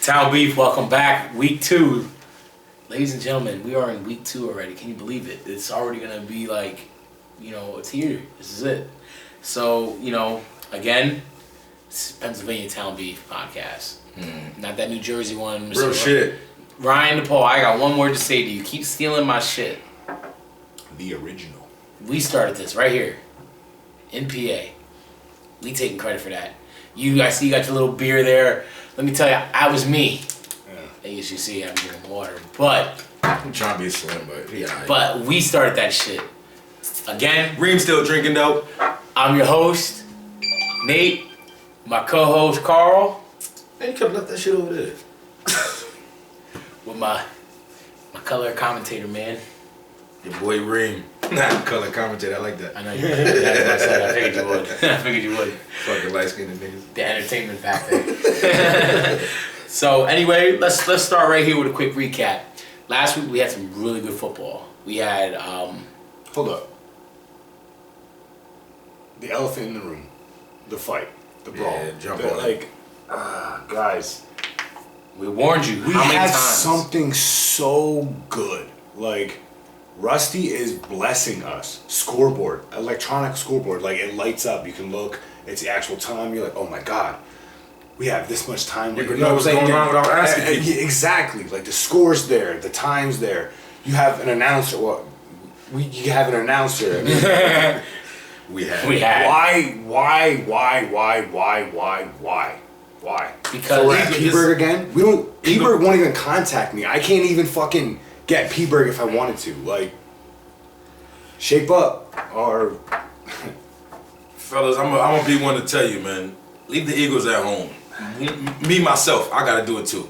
Townbeef, welcome back. Week 2. Ladies and gentlemen, we are in week 2 already. Can you believe it? It's already going to be like, it's here. This is it. So, again, it's Pennsylvania Townbeef podcast. Not that New Jersey one. Real shit. Ryan DePaul, I got one word to say to you. Keep stealing my shit. The original. We started this right here in PA. We taking credit for that. I see you got your little beer there. Let me tell you, I was me. Yeah. As you see, I'm drinking water. But I'm trying to be slim, but yeah. But we started that shit. Again, Reem still drinking though. I'm your host, Nate. My co-host, Carl. Man, you could have left that shit over there. With my color commentator, man. Your boy Reem. Nah, color commentator, I like that. I know you would. I figured you would. I figured you would. Fucking light-skinned niggas. The entertainment factor. So anyway, let's start right here with a quick recap. Last week we had some really good football. We had Hold up. The elephant in the room. The fight. The brawl. Yeah, jump on it. Guys. we warned you. We How many have times? something so good. Like, Rusty is blessing us. Scoreboard. Electronic scoreboard. Like, it lights up. You can look. It's the actual time. You're like, oh my God. We have this much time. You can know what's going on without asking people. Yeah, exactly. Like, the score's there. The time's there. You have an announcer. Well, you have an announcer. I mean, We had. Why? Because So we're at P-Berg again? P-Berg won't even contact me. I can't even fucking get P-Berg if I wanted to. Like, shape up. Or... Fellas, I'm gonna be one to tell you, man. Leave the Eagles at home. Me, myself, I gotta do it too.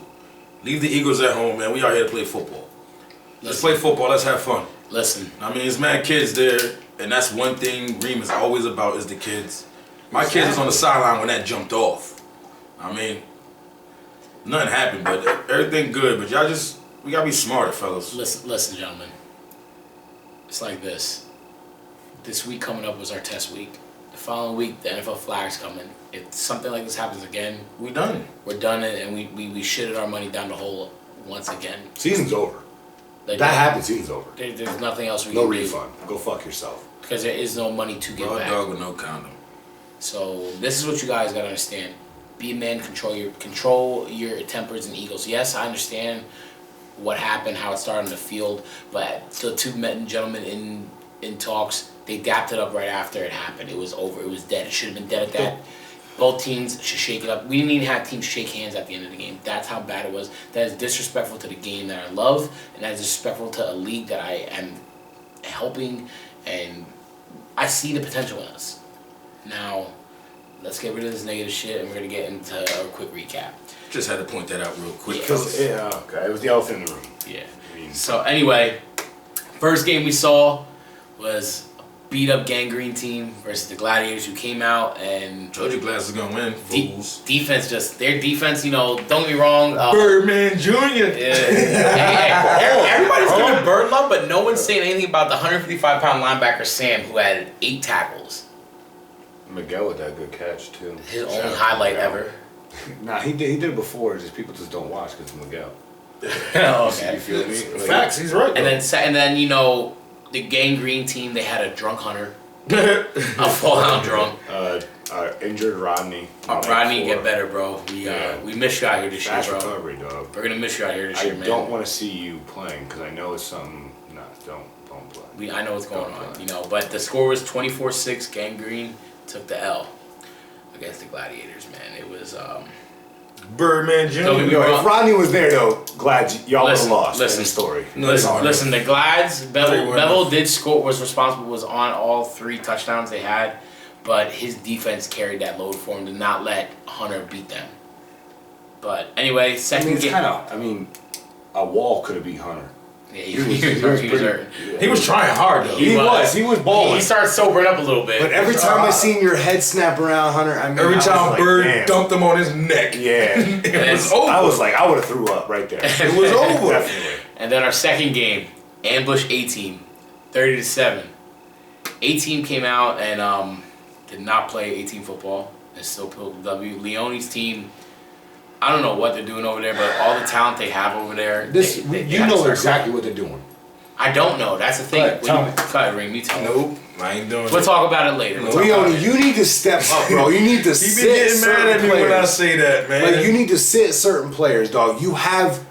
Leave the Eagles at home, man. We are here to play football. Let's play football. Let's have fun. Listen. I mean, it's mad kids there, and that's one thing Reem is always about is the kids. My kids was on the sideline when that jumped off. I mean, nothing happened, but everything good. But we gotta be smarter, fellas. Listen, gentlemen. It's like this. This week coming up was our test week. The following week, the NFL flag's coming. If something like this happens again, We done. we're done it, and we shitted our money down the hole once again. Season's over. Like, That happened, season's over. There's nothing else we No can refund. Go fuck yourself. do because there is no money to get Raw back. dog with no condom. So this is what you guys gotta understand. Be a man, control your tempers and egos. Yes, I understand what happened, how it started in the field, but the two men gentlemen in talks, they dapped it up right after it happened. It was over. It was dead. It should have been dead at that. Both teams should shake it up. We didn't even have teams shake hands at the end of the game. That's how bad it was. That is disrespectful to the game that I love, and that is disrespectful to a league that I am helping, and I see the potential in us. Now, let's get rid of this negative shit, and we're going to get into a quick recap. Just had to point that out real quick. Yeah. fellas. Okay, it was the elephant in the room. Yeah. I mean, So, anyway, first game we saw was beat up gangrene team versus the Gladiators, who came out and Georgia Glass is gonna win. Fools. their defense, don't get me wrong. Birdman Jr. Everybody's giving Bird love, but no one's saying anything about the 155-pound linebacker Sam, who had 8 tackles. Miguel with that good catch, too. His only highlight ever. Nah, he did it before. Just people just don't watch because it's Miguel. Okay. You feel me? Like, Facts, he's right. And then the gangrene team, they had a drunk hunter, a fallout drunk. Injured Rodney. Rodney, get better, bro. We miss you out here this year, Fast bro. recovery, dog. We're gonna miss you out here this I year, man. don't want to see you playing because I know it's something. Nah, don't play. I know what's going on, but the score was 24-6. Gangrene took the L against the Gladiators, man. It was Birdman Jr. Don't get me Yo, wrong. if Rodney was there, though, glad y'all would have Listen, lost. listen. End of story. Listen, the Glads, They were Bevel did score, was on all 3 touchdowns they had, but his defense carried that load for him to not let Hunter beat them. But anyway, second game. A wall could have beat Hunter. Yeah, he was hurt. He was trying hard though. He was balling. He started sobering up a little bit. But every time I seen your head snap around, Hunter, Every time Bird dumped him on his neck. Yeah. It was over. I was like, I would have threw up right there. It was over. Definitely. And then our second game, Ambush A-Team, 30-7. A-Team came out and did not play A-Team football. And still pulled the W. Leone's team, I don't know what they're doing over there, but all the talent they have over there. You know exactly what they're doing. I don't know. That's the thing. Ring, you tell me. Nope, I ain't doing it. We'll talk about it later. Leone, you need to step up, bro. You need to sit. He be getting mad at me players. when I say that, man. Like, you need to sit certain players, dog. You have,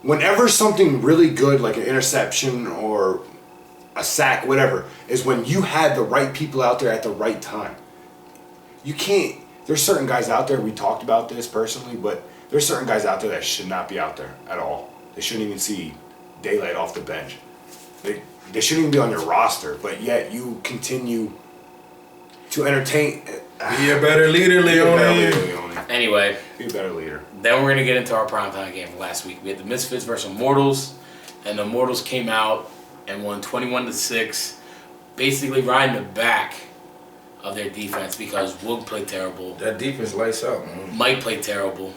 whenever something really good, like an interception or a sack, whatever, is when you had the right people out there at the right time. You can't, there's certain guys out there, we talked about this personally, but there's certain guys out there that should not be out there at all. They shouldn't even see daylight off the bench. They shouldn't even be on your roster, but yet you continue to entertain. Be a better leader, Leone. Anyway. Be a better leader. Then we're going to get into our primetime game from last week. We had the Misfits versus Immortals, and the Immortals came out and won 21-6, basically riding the back of their defense because Woog played terrible. That defense lights out, man. Mike played terrible.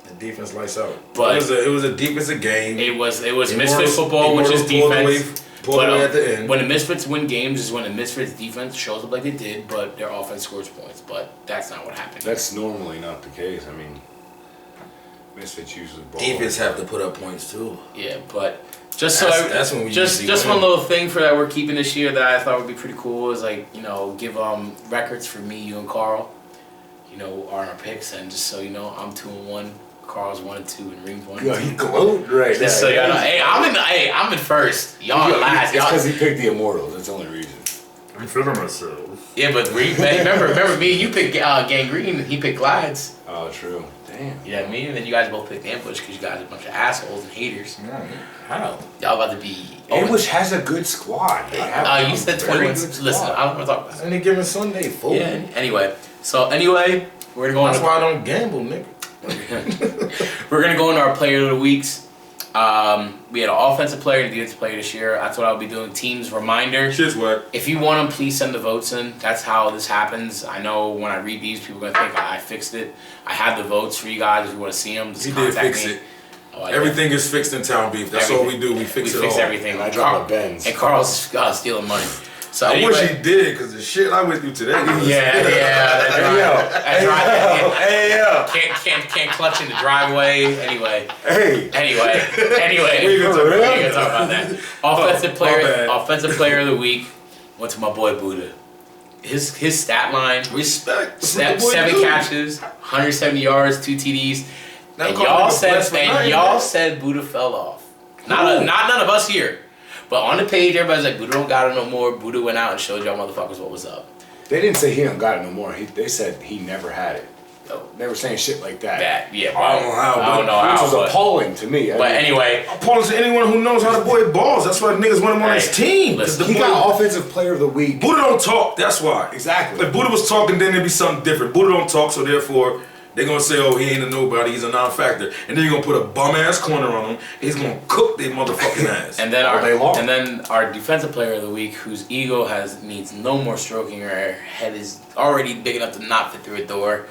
The defense lights out. But it was a defensive game. It was Misfits football, which is defense. But at the end. When the Misfits win games is when the Misfits defense shows up like they did, but their offense scores points. But that's not what happened. That's normally not the case. I mean, Misfits usually ball. Defense have to put up points too. Yeah, but that's when we just one little thing for that we're keeping this year that I thought would be pretty cool is like, you know, give records for me, you and Carl, you know, on our picks, and just so you know, I'm 2-1. Carl's 1-2 and Reem's 1-2. Yo, he glowed right now. Just so y'all know, I'm in first. Y'all in last. It's because he picked the Immortals. That's the only reason. I'm feeling myself. Yeah, but Reem, remember me? You picked Gangrene, and he picked Glides. Oh, true. Damn. You know what I mean? And then you guys both picked Ambush because you guys are a bunch of assholes and haters. How? Y'all about to be. Ambush has a good squad. You said 21. Listen, I don't want to talk about that. Any given Sunday, fool. Yeah. Anyway, we're gonna go. That's why I don't gamble, nigga. We're gonna go into our player of the weeks. We had an offensive player and a defensive player this year. That's what I'll be doing. Teams reminder. Shit's wet. If you want them, please send the votes in. That's how this happens. I know when I read these, people are gonna think I fixed it. I have the votes for you guys. If you want to see them, just He contact did fix me. it. Oh, Everything is fixed in Townbeef. That's all we do. We fix it all. Everything. And I drop the Benz. And Carl's stealing money. So I anyway, wish he did, because the shit I went through today. Can't clutch in the driveway. Anyway. Hey. Anyway. We can talk about that. Offensive player of the week went to my boy Buddha. His stat line. Respect. 7 catches, 170 yards, 2 TDs. Now And y'all said Buddha fell off. Not none of us here. But on the page, everybody's like, Buddha don't got it no more. Buddha went out and showed y'all motherfuckers what was up. They didn't say he don't got it no more. They said he never had it. They were saying shit like that. Yeah. I don't know how. Which was appalling to me. But anyway. Appalling to anyone who knows how the boy balls. That's why niggas want him on his team. He got offensive player of the week. Buddha don't talk. That's why. Exactly. If Buddha was talking, then it'd be something different. Buddha don't talk, so therefore they're gonna say, oh, he ain't a nobody, he's a non-factor. And then you're gonna put a bum-ass corner on him, and he's gonna cook their motherfucking ass. And then our defensive player of the week, whose ego needs no more stroking, or her head is already big enough to not fit through a door,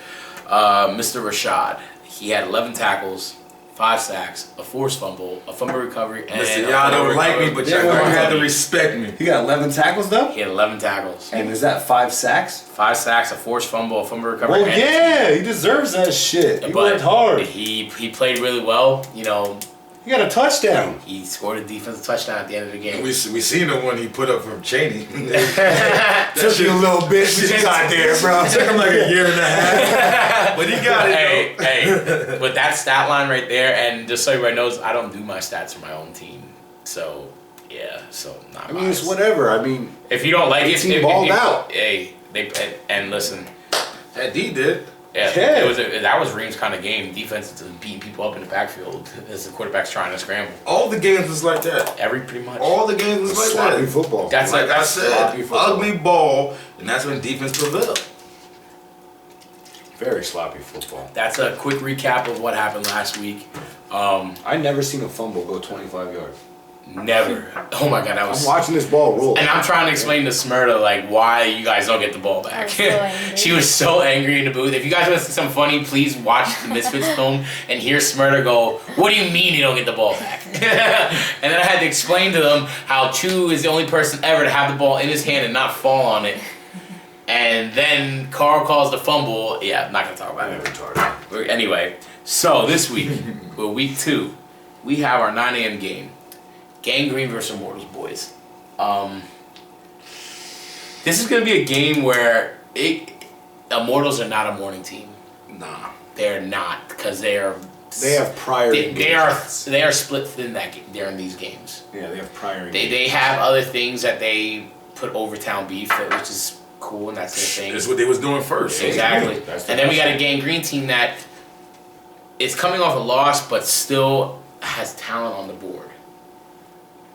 Mr. Rashad. He had 11 tackles, 5 sacks, a forced fumble, a fumble recovery, and listen, y'all don't like me, but y'all gonna have to respect me. He got 11 tackles though? He had 11 tackles. And is that 5 sacks? 5 sacks, a forced fumble, a fumble recovery. Well, yeah, he deserves that shit. He worked hard. He played really well. You know, he got a touchdown. He scored a defensive touchdown at the end of the game. We seen the one he put up from Cheney. Took you a little bit, but you got there, bro. Took him like a year and a half, but he got it. Hey, but that stat line right there, and just so everybody knows, I don't do my stats for my own team. So yeah, not. I mean, it's whatever. I mean, if you don't like it, team balled out. Hey, and listen, that D did. Yeah, that was Reem's kind of game. Defense is beating people up in the backfield as the quarterback's trying to scramble. All the games was like that. Pretty much. All the games was like sloppy that. Football. That's like I said, football. Ugly ball, and that's when defense prevailed. Very sloppy football. That's a quick recap of what happened last week. I never seen a fumble go 25 yards. Never. Oh my God, I'm watching this ball roll. And I'm trying to explain to Smyrna like why you guys don't get the ball back. She was so angry in the booth. If you guys want to see something funny, please watch the Misfits film and hear Smyrna go, "What do you mean you don't get the ball back?" And then I had to explain to them how Chu is the only person ever to have the ball in his hand and not fall on it. And then Carl calls the fumble. Yeah, I'm not gonna talk about it. Anyway, So this week, well, week 2, we have our 9 a.m. game. Gangrene versus Immortals, boys. This is going to be a game where Immortals are not a morning team. Nah. They're not, because they have prior engagements. they are split thin during these games. Yeah, they have prior They have other things that they put over Townbeef, which is cool, and that's their thing. That's what they was doing first. Exactly. And then we got a Gangrene team that is coming off a loss, but still has talent on the board.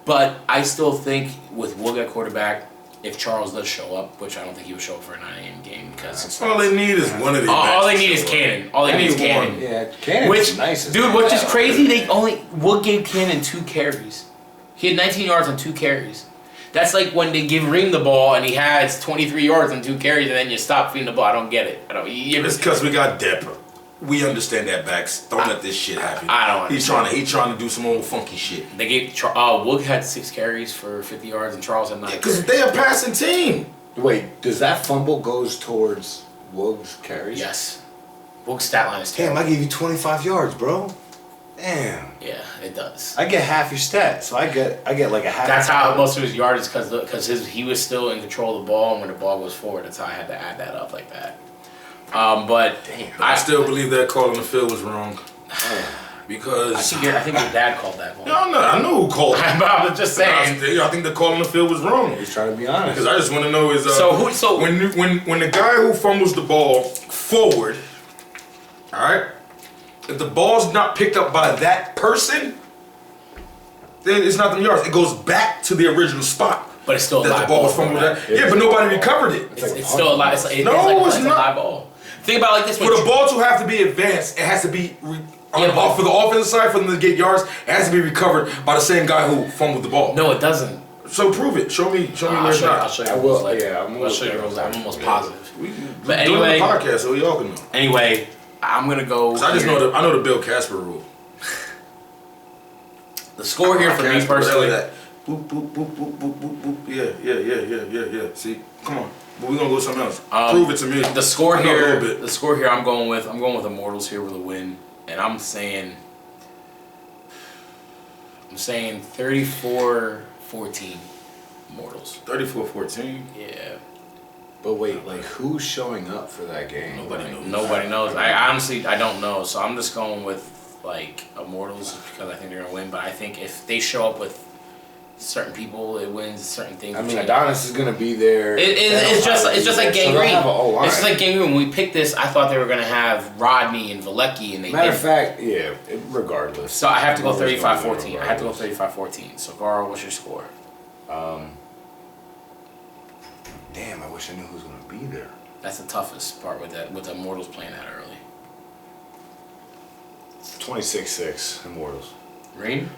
But I still think with Woog at quarterback, if Charles does show up, which I don't think he would show up for a 9 a.m. game, because all they need is one of these. all they need is Cannon. All they need is Cannon. Yeah, Cannon. Which, nice. dude, which is crazy. Woog gave Cannon 2 carries. He had 19 yards on 2 carries. That's like when they give Reem the ball and he has 23 yards on 2 carries, and then you stop feeding the ball. I don't get it. It's because we got Depp. We understand that, backs. Don't let this shit happen. I don't. He's trying to do some old funky shit. They gave Woog had 6 carries for 50 yards, and Charles had 9. Because they a passing team. Wait, does that fumble goes towards Woog's carries? Yes. Woog's stat line is Damn, terrible. I gave you 25 yards, bro. Damn. Yeah, it does. I get half your stat, so I get like a half. That's how most of his yardage, because he was still in control of the ball, and when the ball goes forward, that's how I had to add that up like that. But Damn. I still believe that call on the field was wrong. Because I think your dad called that ball. No, I know who called it. I'm just saying. I think the call on the field was wrong. He's trying to be honest. Because I just want to know is So when the guy who fumbles the ball forward, all right, if the ball's not picked up by that person, then it's not the yards. It goes back to the original spot. But it's still a that live the ball was ball. fumbled at. Yeah, but nobody recovered it. It's still a live. It's No, it's a not. live ball. Think about it like this. For the ball to have to be advanced, it has to be for the offensive side for them to get yards. It has to be recovered by the same guy who fumbled the ball. No, it doesn't. So prove it. Show me I'll where it's show you. not. I'll show you. I will. Yeah, I'll show you. I'm almost positive. We But doing anyway, the podcast, so y'all can know. Anyway, I'm gonna go. 'Cause I just know I know the Bill Casper rule. The score here for me personally. That. Boop boop boop boop boop boop boop. Yeah. See, come on. But we're gonna go with something else. Prove it to me. The score I know a here. little bit. The score here. I'm going with Immortals here with a win, and I'm saying 34-14 Immortals. 34-14. Yeah. But wait, like who's showing up for that game? Nobody knows. Nobody knows. I honestly don't know. So I'm just going with like Immortals because I think they're gonna win. But I think if they show up with certain people, it wins certain things. I mean, Adonis is gonna be there. It's just like Gangrene. So it's just like Gangrene. When we picked this, I thought they were gonna have Rodney and Valecki, and they Matter of didn't. fact, yeah. Regardless. So I have to go Immortals gonna 35-14. win I have to go regardless. 35-14. So Garo, what's your score? Damn, I wish I knew who's gonna be there. That's the toughest part with the Immortals playing that early. 26-6 Immortals. Reem?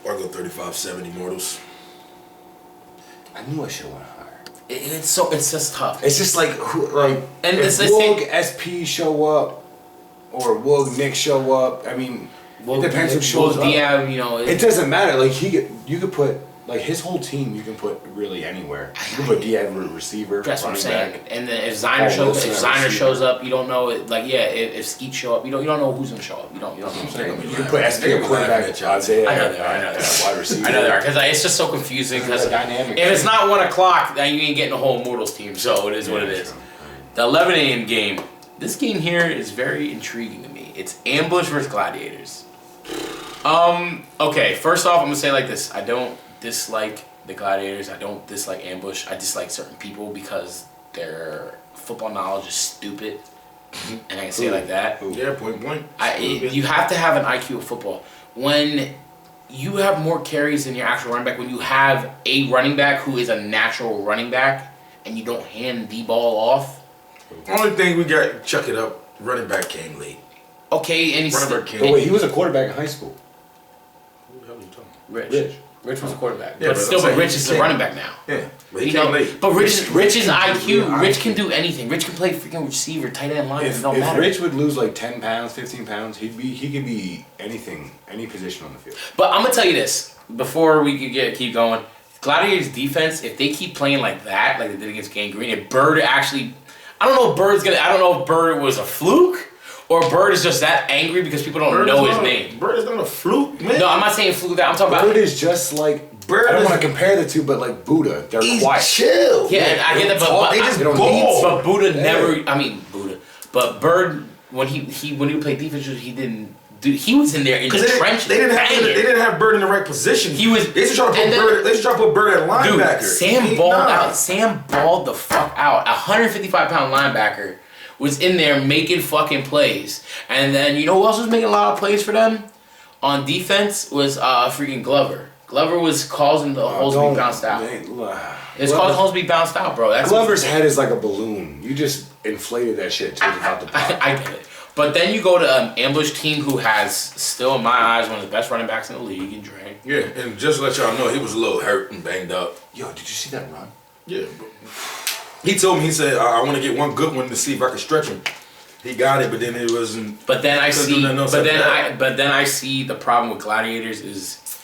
Or go 35-70 Immortals. I knew I should have went higher. It's just tough. It's just like And if it's the Woog same- SP show up or Woog Nick show up. I mean, it depends who shows up. Diab, It doesn't matter. Like you could put like his whole team. You can put really anywhere. You can put Diab receiver, That's what I'm running saying. back. And then if Ziner shows up, you don't know. If Skeet show up, you don't know who's gonna show up. You don't know. What I'm saying. You can put SP at quarterback, Isaiah. I know they are. Wide receiver. I know they are because it's just so confusing. Because dynamic. if it's not 1 o'clock, then you ain't getting a whole Immortals team. So it is what it is. The 11 a.m. game. This game here is very intriguing to me. It's Ambush versus Gladiators. Okay. First off, I'm gonna say it like this. I don't dislike the Gladiators. I don't dislike Ambush. I dislike certain people because their football knowledge is stupid. And I can say it like that. Yeah, point blank. You have to have an IQ of football. When you have more carries than your actual running back, when you have a running back who is a natural running back, and you don't hand the ball off. Only thing we got, chuck it up, running back came late. Okay, and he's Running back came But wait, he was a quarterback in high school. Who the hell are you talking Rich. Rich was a quarterback. Yeah, but but still, I'm saying Rich he is a can't. running back now. Yeah, but he You came know, late. but Rich's IQ. Yeah, Rich can do anything. Rich can play freaking receiver, tight end, line. It If don't matter. Rich would lose like 10 pounds, 15 pounds, he could be anything, any position on the field. But I'm gonna tell you this before we could keep going. Gladiators defense, if they keep playing like that, like they did against Gangrene, if Bird actually, I don't know if Bird was a fluke Or Bird is just that angry because people don't know his name. Bird is not a fluke, man. No, I'm not saying fluke. That I'm talking Bird about. is just like Bird I don't is- want to compare the two, but like Buddha, they're He's quiet. chill. Yeah, and I get that, but they just don't ball. But Buddha Yeah. never. I mean Buddha, but Bird when he when he would play defense, he didn't. Dude, he was in there in the trenches. They didn't have Bird in the right position. He was. They should try to put Bird. They should try to put Bird at linebacker. Dude, Sam balled out. Sam balled the fuck out. 155-pound linebacker was in there making fucking plays. And then you know who else was making a lot of plays for them on defense was freaking Glover. Glover was causing the holes to be bounced out. It's causing holes to be bounced out, bro. That's Glover's head is like a balloon. You just inflated that shit till it's about to pop. I get it. But then you go to an ambush team who has still in my eyes one of the best running backs in the league in Dre. Yeah, and just to let y'all know, he was a little hurt and banged up. Yo, did you see that run? Yeah, bro. He told me, he said, I want to get one good one to see if I can stretch him. He got it, but then it wasn't. But then I couldn't see. do nothing else But after then that. but then I see the problem with Gladiators is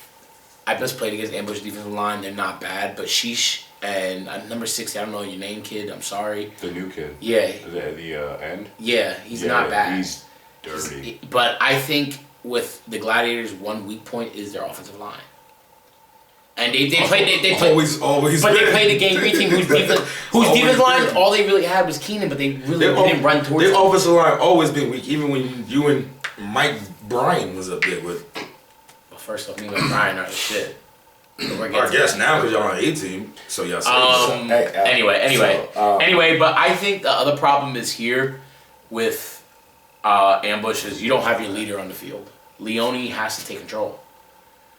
I just played against ambush defensive line. They're not bad, but sheesh and number 60. I don't know your name, kid. I'm sorry. The new kid. Yeah, At the end. yeah, he's not bad. He's dirty. But I think with the Gladiators, one weak point is their offensive line. And they play. Always. But they been. played a Gang Green team whose Always defense line, been. all they really had was Keenan, but they really Their didn't run towards Their him. offensive line always been weak, even when you and Mike Bryan was up there with. Well, first off, me and Brian are the shit. But we're getting I to guess that. now because y'all on A team, so y'all. Anyway, but I think the other problem is here with ambush is you don't have your leader on the field. Leone has to take control.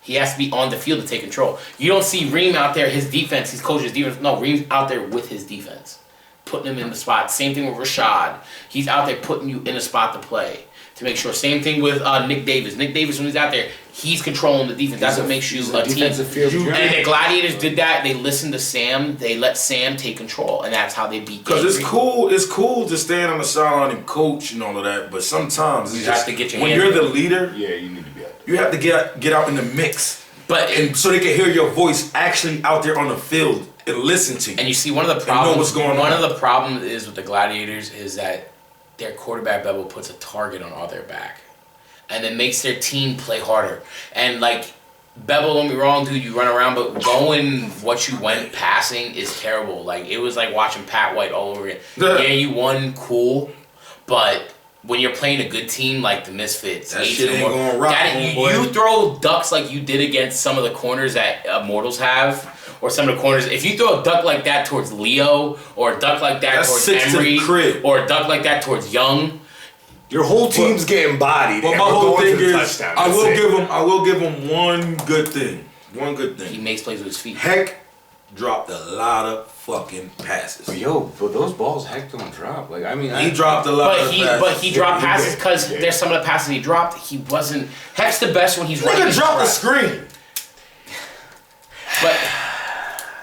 He has to be on the field to take control. You don't see Reem out there, his defense, he's coaching his defense. No, Reem's out there with his defense, putting him in the spot. Same thing with Rashad. He's out there putting you in a spot to play, to make sure. Same thing with Nick Davis. Nick Davis, when he's out there, he's controlling the defense. That's what makes you a team. defensive field And giant. the Gladiators did that. They listened to Sam. They let Sam take control, and that's how they beat. Because it's Gang cool. It's cool to stand on the sideline and coach and all of that, but sometimes You it's have just, to get your when hands you're on the leader, Yeah, you need to be out. you have to get out in the mix. But And so they can hear your voice actually out there on the field and listen to you. and you see one of the know problems. what's going one on. of the problems is with the Gladiators is that their quarterback Bevel puts a target on their back, and it makes their team play harder. And like Bevel, don't be wrong, dude. You run around, but going what you went passing is terrible. Like it was like watching Pat White all over again. Yeah, you won, cool, but when you're playing a good team like the Misfits, That shit ain't gonna rock, homeboy. you throw ducks like you did against some of the corners that Immortals have, or some of the corners. If you throw a duck like that towards Leo, or a duck like that That's towards 6 to the Emery, crib. or a duck like that towards Young, Your whole team's getting bodied. But and my we're whole going thing for the is, touchdown. I That's it. will give him one good thing. One good he thing. makes plays with his feet. Heck dropped a lot of fucking passes. But yo, but those balls heck don't drop. Like I mean, He dropped a lot of passes. But he dropped Yeah, he passes did. because Yeah. there's some of the passes he dropped. He wasn't. Heck's the best when he's running. Nigga his dropped the route. screen. But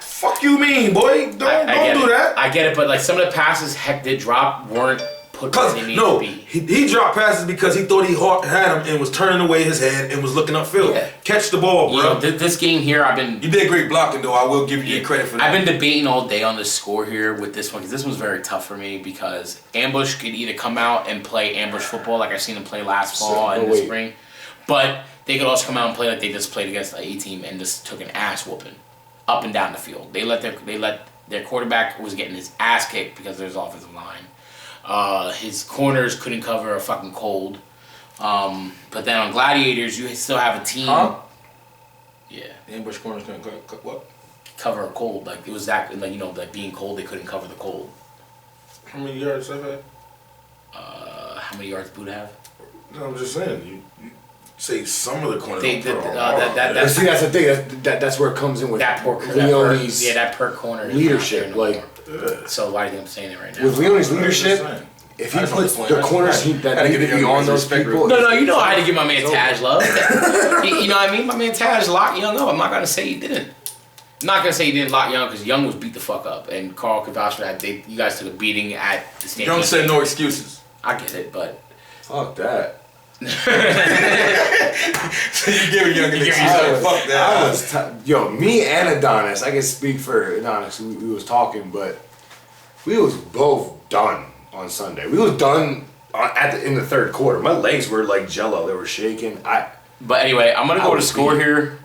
Fuck you mean, boy? Don't get do it. that. I get it, but like some of the passes Heck did drop weren't put where Cause they needed no, to be. he dropped passes because he thought he had him and was turning away his head and was looking upfield. Yeah. Catch the ball, You bro. know, this game here, I've been You did great blocking though. I will give you credit for that. I've been debating all day on the score here with this one because this one's very tough for me because Ambush could either come out and play ambush football like I've seen them play last fall and the spring, but they could also come out and play like they just played against the A team and just took an ass whooping up and down the field. They let their quarterback was getting his ass kicked because of his offensive line. His corners couldn't cover a fucking cold. But then on Gladiators, you still have a team. Huh? Yeah. Ambush corners gonna cut what? Cover a cold. Like it was that like like being cold, they couldn't cover the cold. How many yards have had? How many yards Buddha have? No, I'm just saying. You say some of the corners. They- don't the- put uh, on that- that- all. But see, that's the thing. That's where it comes in with That poor Leone's that per corner is leadership. not there no Like more. So why do you think I'm saying it right now? with Leone's I'm leadership, just saying. if he I just puts wanna the explain. corners I that gotta need give to be you on those respect people. No, you know I had to give my man It's Taj love. You know what I mean? My man Taj locked Young up. I'm not gonna say he didn't. I'm not gonna say he didn't lock Young because Young was beat the fuck up, and Carl could vouch for that. You guys took a beating at the Stampede. Young said no excuses. I get it, but Fuck that. So you give Young an You give excuse. yourself- Fuck that. I was yo, me and Adonis. I can speak for Adonis. We was talking, but we was both done on Sunday. We was done in the third quarter. My legs were like jello. They were shaking. But anyway, I'm going to go to score here.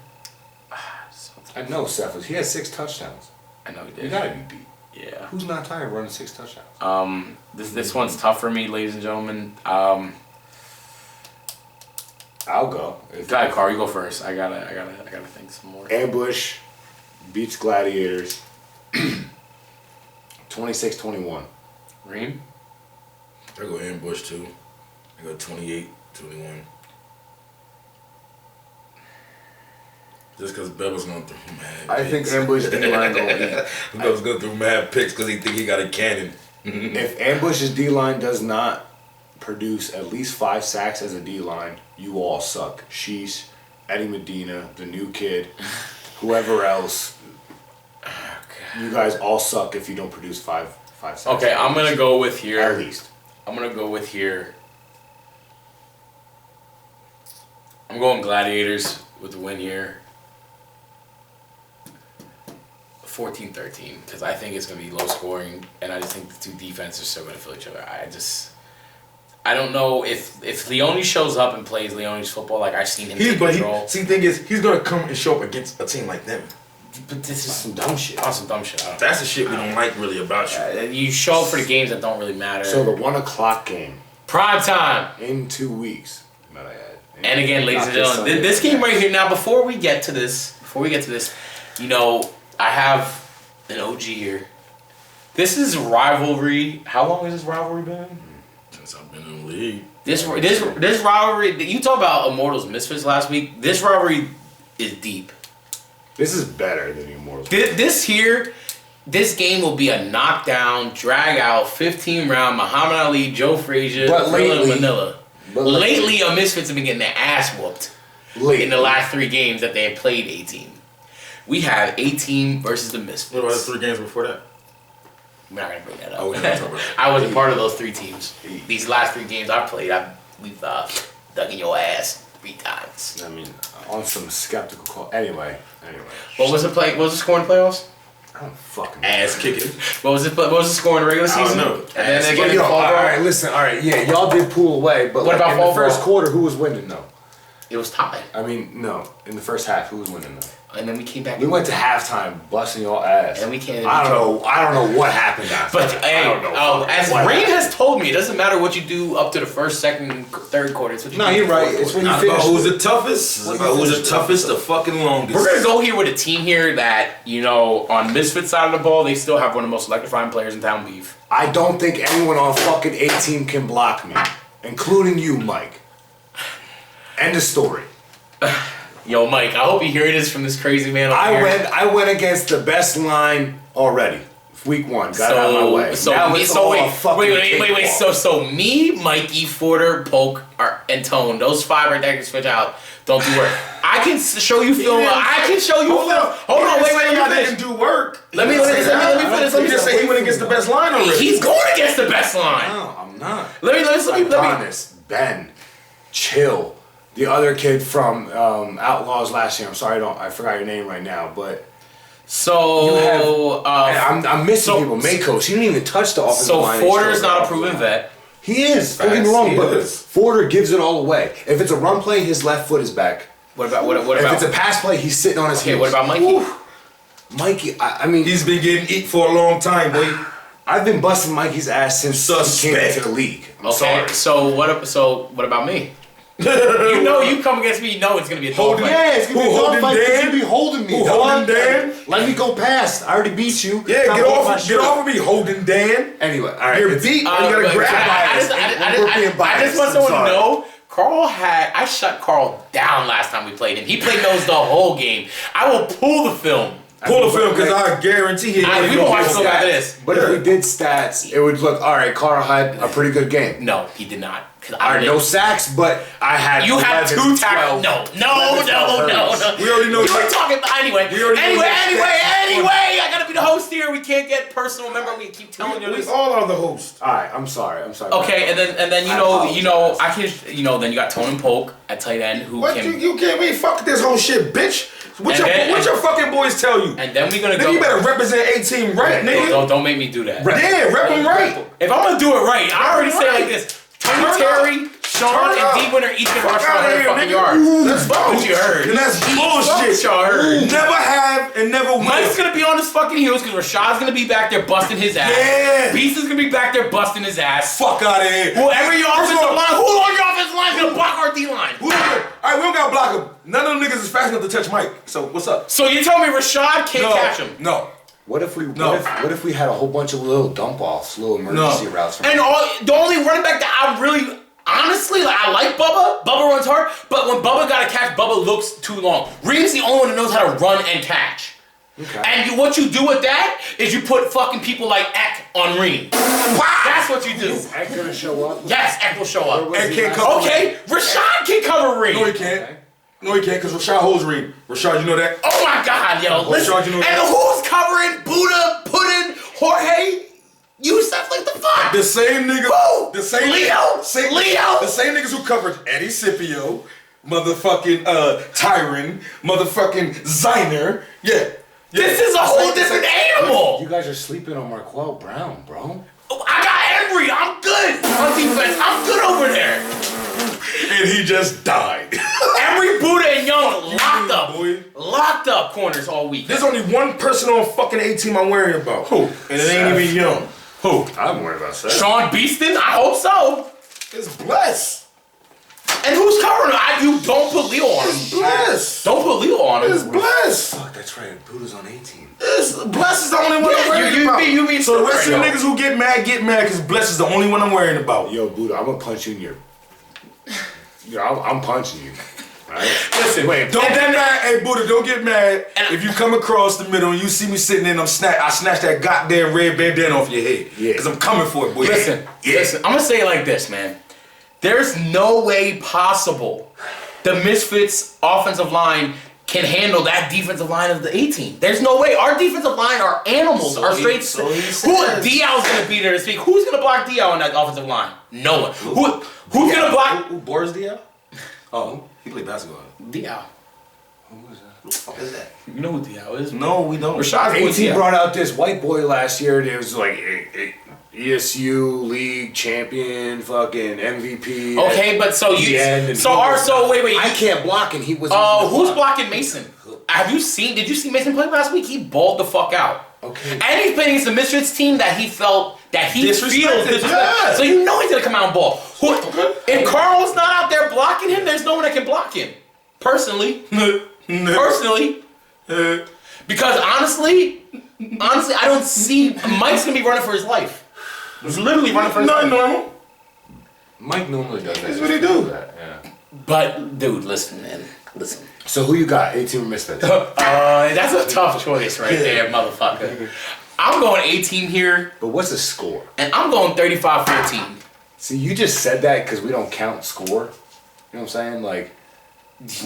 I know Seth. He had 6 touchdowns. I know he did. You gotta be beat. Yeah. Who's not tired of running 6 touchdowns? This one's tough for me, ladies and gentlemen. I'll go. Go ahead, Carl. You go first. I gotta think some more. Ambush beats Gladiators 26-21. Reem? I go Ambush too. I go 28-21. Just because Beva's going through mad I think Ambush D-line gonna eat. Beva's going through mad picks because he think he got a cannon. If Ambush's D-line does not produce at least 5 sacks as a D-line, you all suck. Sheesh, Eddie Medina, the new kid, whoever else. You guys all suck if you don't produce 5 sacks. Okay, I'm going to go with here. At least. I'm going to go with here. I'm going Gladiators with the win here. 14-13, because I think it's going to be low scoring, and I just think the two defenses are still going to fill each other. I don't know if Leone shows up and plays Leone's football like I've seen him take control. See, the thing is, he's going to come and show up against a team like them. But this is Some dumb shit. some dumb shit. That's the shit we don't like really about you. You show up for the games that don't really matter. So the 1 o'clock game Prime time. in 2 weeks, might I add. And again, ladies and gentlemen, this game right here. Now, before we get to this, you know, I have an OG here. This is rivalry. How long has this rivalry been? Since I've been in the league. This rivalry. You talk about Immortals Misfits last week. This rivalry is deep. This is better than Immortals. This game will be a knockdown, drag out, 15-round Muhammad Ali, Joe Frazier, But Thriller, lately- Manila. Lately, Misfits have been getting their ass whooped in the last 3 games that they have played A-Team. We have A-Team versus the Misfits. What about the 3 games before that? We're not gonna bring that up. Oh, we're not talking about that. I wasn't part of those 3 teams. These last 3 games I played, we've dug in your ass 3 times. I mean, on some skeptical call. Anyway. What was the score in the playoffs? I don't fucking know. Ass kicking. What was the score in the regular season? I don't know. And then they But get yo, the fall all ball? right, listen. All right, yeah, y'all did pull away, but What like, about in fall the first ball? quarter, who was winning though? It was tied. I mean, no, in the first half, who was winning though? And then we came back. We went to halftime, busting y'all ass. And we can't- I don't know what happened after. But that. hey, I don't know. as what Rain happened. has told me, it doesn't matter what you do up to the first, second, third quarter. It's what you No, do you're in the right. fourth It's quarter. when you Not finish. about who's the toughest. It's about who's the toughest, the fucking longest. We're gonna go here with a team here that, you know, on Misfits side of the ball, they still have one of the most electrifying players in Townbeef. I don't think anyone on fucking A-Team can block me, including you, Mike. End of story. Yo, Mike, I hope you hear this from this crazy man over here. I went against the best line already. Week 1, got out of my way. Now it's all a fucking wait. cakewalk. So me, Mikey, Forder, Polk, and Tone, those 5 right there can switch out. Don't do work. I can show you film. I can show you film. Hold on, wait. Y'all Let didn't do work. me finish. Let me just say he went against the best line already. He's going against the best line. No, I'm not. Let me. Adonis, Ben, Chill, the other kid from Outlaws last year. I'm sorry, I forgot your name right now, but So, I'm missing people. Makos, he didn't even touch the offensive so line. Forder's not a proven vet. He is. Don't get me Facts, wrong, he but is. Forder gives it all away. If it's a run play, his left foot is back. What about If it's a pass play, he's sitting on his heels. what about Mikey? Woo. Mikey, I mean, He's been getting eat for a long time, boy. I've been busting Mikey's ass since he came Suspect. into the league. I'm Okay, sorry. so what about me? You know you come against me, you know it's gonna be a dog Holding- fight. Yeah, it's gonna be a Who, dog holding fight 'cause Dan? you be holding me. Who, dog. holding Dan? Let me go past. I already beat you. Yeah, Stop get holding my off shirt. of me, holding Dan. Anyway, all right. You're it's- beat. But you gotta grab I just want someone to know. I shut Carl down last time we played him. He played nose the whole game. I will pull the film. Pull the film because I guarantee he. We will watch the film after this. But if we did stats, it would look all right. Carl had a pretty good game. No, he did not. 'Cause All right, no sacks, but I had. You had 11, 2 tackles. 12, No. 11, 12 hurdles. We already know You were that. talking anyway. We already know that. Anyway. I gotta be the host here. We can't get personal. Remember, we keep telling you We this. all are the hosts. All right, I'm sorry. Okay, and then I apologize. I can then you got Tone and Polk at tight end who What can. you can't be fuck this whole shit, bitch. What your fucking boys tell you? And then we're gonna Then go. you better represent 18 right, nigga. Don't make me do that. Yeah, rep them right. If I'm gonna do it right, I already say it like this. Tony Terry, Sean, and D Winner each gonna rush for 100 fucking yards. That's what you heard. And that's bullshit. Y'all heard. Never have and never will. Mike's gonna be on his fucking heels because Rashad's gonna be back there busting his ass. Yeah. Beast is gonna be back there busting his ass. Fuck out of here. Whoever your offensive line, who on your offensive line is gonna block our D line? Alright, we don't gotta block him. None of them niggas is fast enough to touch Mike. So what's up? So you tell me Rashad can't catch him? No. What if we had a whole bunch of little dump offs, little emergency routes? And the only running back that I really, honestly, like I like Bubba. Bubba runs hard, but when Bubba got to catch, Bubba looks too long. Reem's the only one that knows how to run and catch. Okay. And what you do with that is you put fucking people like Eck on Reem. That's what you do. Is Eck gonna show up? Yes, Eck will show up. Eck can't cover. Okay, Rashad can cover Reem. No, he can't. No, he can't, because Rashad holds Reem. Rashad, you know that? Oh my God, yo, listen. Rashad, you know and that? who's covering Buddha, Puddin, Jorge, Yusuf, like the fuck? The same nigga. Who? The same Leo. The same niggas who covered Eddie Scipio, motherfucking Tyron, motherfucking Ziner. Yeah. This is a whole different animal. You guys are sleeping on Marquell Brown, bro. I got Embry. I'm good on defense. I'm good over there. And he just died. Embry, Buddha, and Young locked up. Boy. Locked up corners all week. There's only one person on fucking A-team I'm worried about. Who? And it ain't even Young. Who? I'm worried about that. Sean Beeston? I hope so. It's Bless. And who's covering him? You don't put Leo on him. It's Bless. Don't put Leo on him. It's Bless. Fuck, that's right. Buddha's on 18. Bless is the only one I'm worried about. You mean so the rest of the right niggas who get mad because Bless is the only one I'm worrying about. Yo, Buddha, I'm gonna punch you in your. Yo, I'm punching you. Right? Listen, Wait, don't get mad. Hey, Buddha, don't get mad if you come across the middle and you see me sitting there and I snatch that goddamn red bandana off your head. Yeah. Because I'm coming for it, boy. Listen, I'm gonna say it like this, man. There's no way possible the Misfits offensive line can handle that defensive line of the 18. There's no way. Our defensive line are animals. Who Dial's gonna be there to speak? Who's gonna block Dial on that offensive line? No one. Who's gonna block? Who Boris Dial? Oh, he played basketball. Dial. Who is that? Who the fuck is that? You know who Dial is? No, we don't. Rashad's boy 18 Dial. brought out this white boy last year. And it was like ESU league champion, fucking MVP. Okay, but so you wait. I I can't block, and he was. who's blocking Mason? Did you see Mason play last week? He balled the fuck out. Okay. And he's playing against the Misfits team that he feels disrespected. Yeah. So you know he's gonna come out and ball. If Carl's not out there blocking him, there's no one that can block him. Personally. Because honestly, I don't see Mike's gonna be running for his life. He's literally running for his life. Not normal. Mike normally does that. That's what he do. Yeah. But dude, listen, man. Listen. So who you got? 18 or Misfits? That's a tough choice right there, motherfucker. I'm going 18 here, But what's the score? and I'm going 35-14. See, you just said that because we don't count score. You know what I'm saying? Like,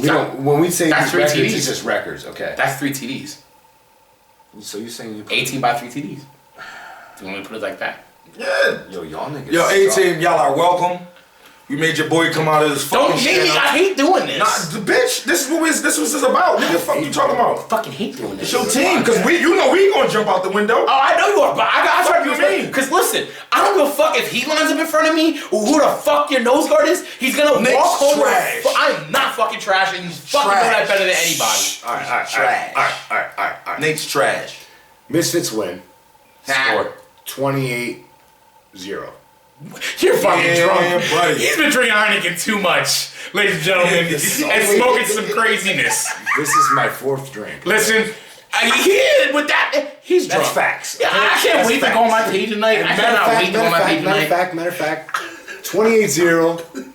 we don't. When we say That's these records, 3 TDs. it's just records. Okay. That's 3 TDs. So you're saying you 18 by 3 TDs. Do you want me to put it like that? Yeah. Yo, y'all niggas. Yo, 18, y'all are welcome. We made your boy come out of his fucking Don't hate me. shell. I hate doing this. Nah, bitch, this is what this is about. What the fuck you talking I about? fucking hate doing this. It's your team, because we ain't gonna jump out the window. Oh, I know you are, but I try to What do do you mean? Because listen, I don't give a fuck if he lines up in front of me or who the fuck your nose guard is. He's gonna Nate's walk home. trash. I'm not fucking trash, and you fucking know that better than anybody. All right. Nate's trash. Misfits win. Score. 28-0. You're fucking drunk. buddy. He's been drinking Heineken too much, ladies and gentlemen, and smoking some craziness. This is my 4th drink. Listen, with that, he's drunk. That's facts. Yeah, I can't wait to go on my page tonight. I cannot wait to go on my page tonight. Matter of fact, 28-0.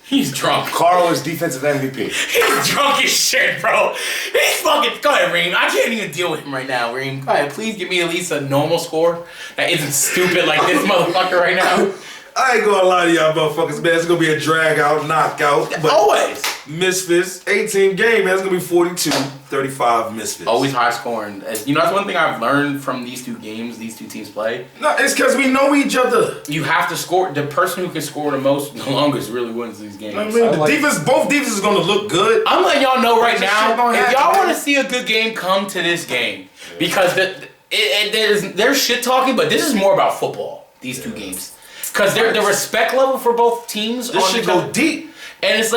He's drunk. Carl is defensive MVP. He's drunk as shit, bro. He's fucking. Go ahead, Reem. I can't even deal with him right now, Reem. Go ahead, please give me at least a normal score that isn't stupid like this motherfucker right now. I ain't gonna lie to y'all motherfuckers, man. It's gonna be a drag out, knockout. But Always. Misfits, 18 game, man. It's gonna be 42-35 Misfits. Always high scoring. You know, that's one thing I've learned from these two games these two teams play. No, it's because we know each other. You have to score. The person who can score the most, the longest, really wins these games. I mean, both defenses is gonna look good. I'm letting y'all know right now, if happen, y'all man. want to see a good game, come to this game. Because there's shit talking, but this is more about football, these two games. Because the respect level for both teams. This shit go deep. And it's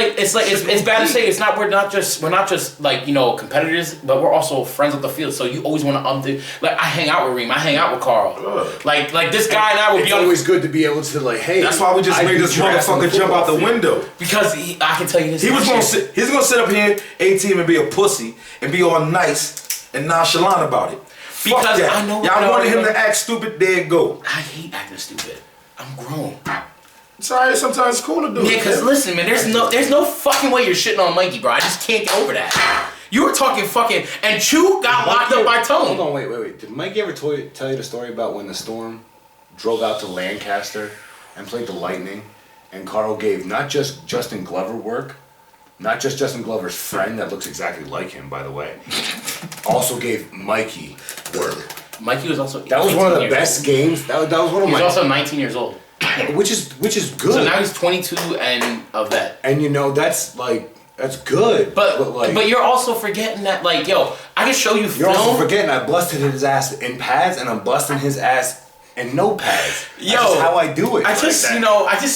bad to say we're not just like, you know, competitors, but we're also friends with the field. So you always want to like I hang out with Reem, I hang out with Carl. Like this guy and I would be always good to be able to like, hey. That's why we just made this motherfucker jump out the window. Because I can tell you this. He's gonna sit up here, A-team, and be a pussy and be all nice and nonchalant about it. Because I know y'all wanted him to act stupid. There it go. I hate acting stupid. I'm grown. It's alright, sometimes it's cool to do it. Yeah, because listen, man, there's no fucking way you're shitting on Mikey, bro. I just can't get over that. You were talking fucking, and Chew got locked up by Tone. Hold on, wait. Did Mikey ever tell you the story about when the Storm drove out to Lancaster and played the Lightning, and Carl gave not just Justin Glover work, not just Justin Glover's friend that looks exactly like him, by the way, also gave Mikey work. Mikey was also that was one of the best games. That was one of my. He's also 19 years old. Which is good. So now he's 22 and a vet. And you know that's good. But you're also forgetting that like yo, I can show you film. You're also forgetting I busted his ass in pads and I'm busting his ass in no pads. That's just how I do it.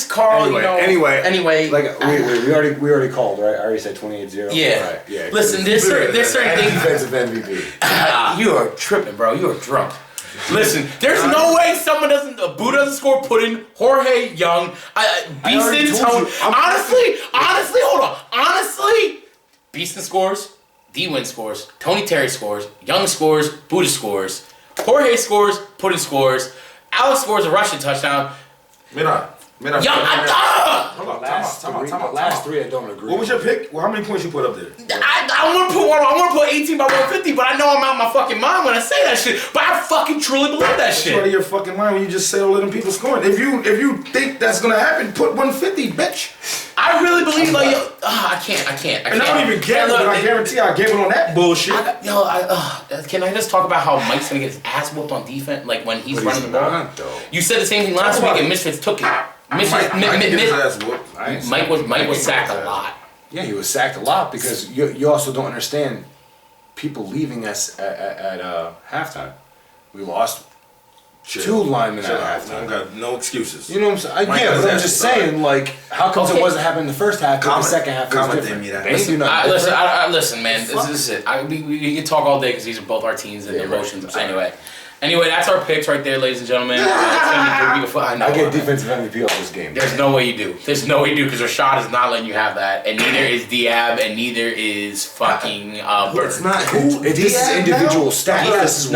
Carl. Anyway. Like we already called, right? I already said 28-0. Yeah. Right, yeah. Listen, there's certain things. Defensive MVP. You are tripping, bro. You are drunk. Listen, there's no way someone Boo doesn't score pudding, Jorge Young, Beeston, Tone. Honestly, hold on. Honestly, Beeston scores, D-Win scores, Tony Terry scores, Young scores, Buddha scores, Jorge scores, Pudding scores, Alex scores a rushing touchdown. Mira. Young, Hold on, time out. Last three I don't agree. What was your pick? Well, how many points you put up there? I want to put 18 by 150, but I know I'm out of my fucking mind when I say that shit. But I fucking truly believe that shit. Out of your fucking mind when you just say all of them people scoring. If you think that's gonna happen, put 150, bitch. I really believe I can't. And I don't even gamble, but I guarantee I gamble on that bullshit. Can I just talk about how Mike's gonna get his ass whooped on defense, like when he's running the ball? You said the same thing last week, and Misfits took it. Mike was sacked a lot. Yeah, he was sacked a lot because you also don't understand people leaving us at halftime. We lost two linemen at halftime. I got no excuses. You know what I'm saying? But I'm just saying, like, how come it wasn't happening in the first half, but the second half was different? Listen, man, this is it. We can talk all day because these are both our teams and emotions. Anyway, that's our picks right there, ladies and gentlemen. It's gonna be beautiful. I get defensive MVP of this game. There's no way you do. Because Rashad is not letting you have that, and neither is Diab, and neither is fucking Bird. It's not. This is individual stats.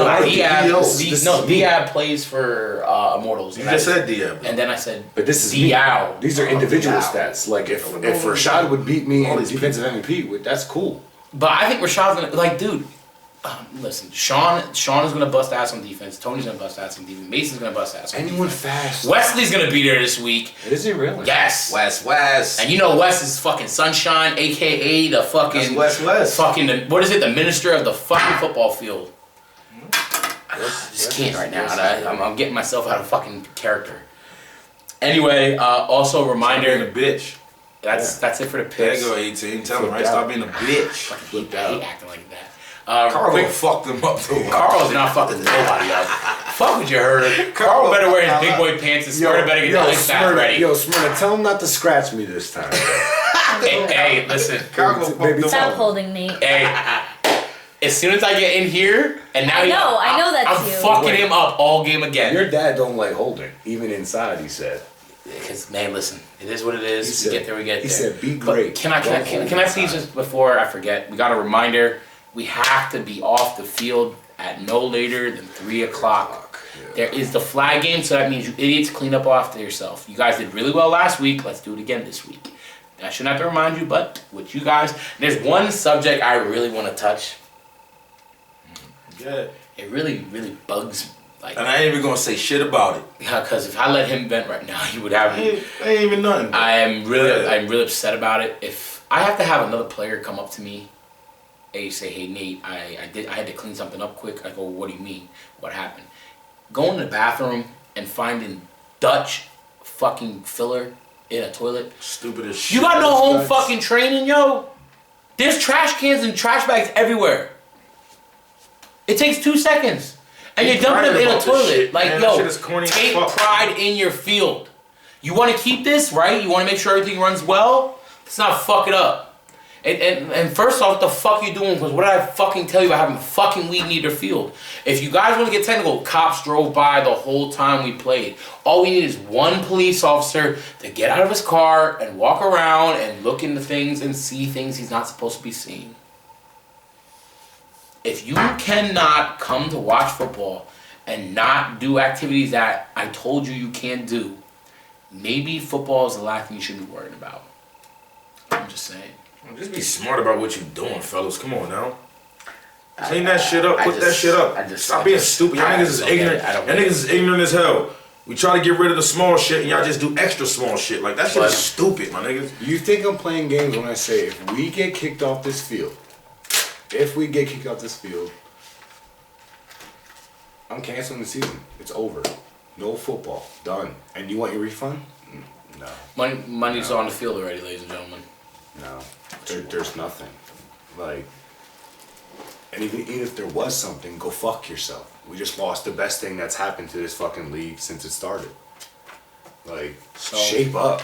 Diab plays for Immortals. You just said Diab. And then I said, but this is Diab. These are individual stats. Like if Rashad would beat me in defensive MVP, that's cool. But I think Rashad's gonna dude. Listen, Sean is gonna bust ass on defense. Tony's gonna bust ass on defense. Mason's gonna bust ass on Anyone defense. fast. Wesley's gonna be there this week. Is he really? Yes. Wes. And you know Wes is fucking Sunshine, aka the fucking Wes. Fucking what is it? The minister of the fucking football field. I just can't right now. I'm getting myself out of fucking character. Anyway, also a reminder. Stop being a bitch. That's it for the picks. There you go, 18. Tell him, right? Stop being a bitch. I hate acting like that. Carl fucked them up though. Carl's not fucking nobody up. Fuck what you heard. Carl better wear his big boy pants and Smyrna better get the ice bath ready. Yo, Smyrna, tell him not to scratch me this time. hey, listen. Stop holding me. Hey, as soon as I get in here, and now I know that's I'm fucking him up all game again. Your dad don't like holding, even inside. He said. Because man, listen, it is what it is. We get there. He said, "Be great." Can I see just before I forget? We got a reminder. We have to be off the field at no later than 3 o'clock. Yeah. There is the flag game, so that means you idiots clean up after yourself. You guys did really well last week. Let's do it again this week. I shouldn't have to remind you, but with you guys, there's one subject I really want to touch. Yeah. It really, really bugs me. And I ain't even gonna say shit about it. Yeah, because if I let him vent right now, he would have me. Ain't even nothing. I'm really upset about it. If I have to have another player come up to me, say, "Hey Nate, I had to clean something up quick." I go, "What do you mean? What happened?" Going to the bathroom and finding Dutch fucking filler in a toilet. Stupid as shit. You got no home fucking training, yo. There's trash cans and trash bags everywhere. It takes 2 seconds. And you're dumping them in a toilet. Like, yo, take pride in your field. You want to keep this, right? You want to make sure everything runs well? Let's not fuck it up. And first off, what the fuck you doing? Because what did I fucking tell you about having fucking weed near their field? If you guys want to get technical, cops drove by the whole time we played. All we need is one police officer to get out of his car and walk around and look into things and see things he's not supposed to be seeing. If you cannot come to watch football and not do activities that I told you can't do, maybe football is the last thing you should be worried about. I'm just saying. Just be smart about what you're doing, fellas. Come on now. Clean that shit up. Put that shit up. Stop being stupid. Y'all niggas is ignorant. Y'all niggas is ignorant as hell. We try to get rid of the small shit and y'all just do extra small shit. Like, that shit is stupid, my niggas. You think I'm playing games when I say if we get kicked off this field, I'm canceling the season. It's over. No football. Done. And you want your refund? No. Money's on the field already, ladies and gentlemen. No. There's nothing. Like, and even if there was something, go fuck yourself. We just lost the best thing that's happened to this fucking league since it started. Like, shape up.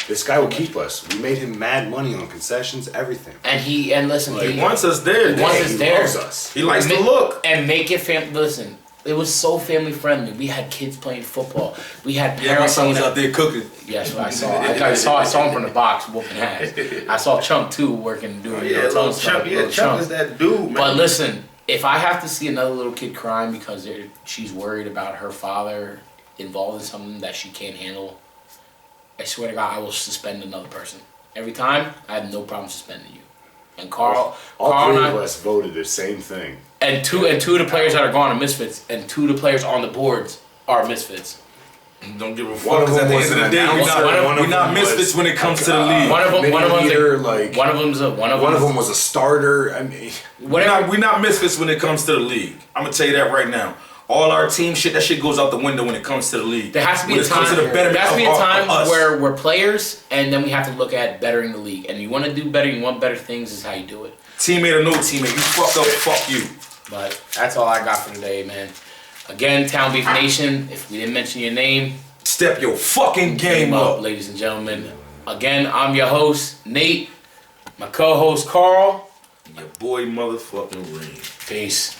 This guy will keep us. We made him mad money on concessions, everything. And listen, he wants us there. He wants us there. Loves us. He likes to look. And make it listen, it was so family friendly. We had kids playing football. We had parents. My son was out there cooking. Yes, I saw. I saw him from the box whooping ass. I saw Chunk too working doing. Chunk is that dude, man. But listen, if I have to see another little kid crying because she's worried about her father involved in something that she can't handle, I swear to God, I will suspend another person. Every time, I have no problem suspending you. And Carl, all three of us voted the same thing. And two of the players that are gone are misfits, and two of the players on the boards are misfits. Don't give a fuck. Because at the end of the day, we're not misfits when it comes to the league. One of them was a starter. I mean, we're not misfits when it comes to the league. I'm gonna tell you that right now. All our team shit, that shit goes out the window when it comes to the league. There has to be a time where we're players, and then we have to look at bettering the league. And you want to do better, you want better things, is how you do it. Teammate or no teammate, you fucked up, fuck you. But that's all I got for today, man. Again, Townbeef Nation, if we didn't mention your name, step your fucking game up, ladies and gentlemen. Again, I'm your host, Nate. My co-host, Carl. And your boy, motherfucking Reem. Peace.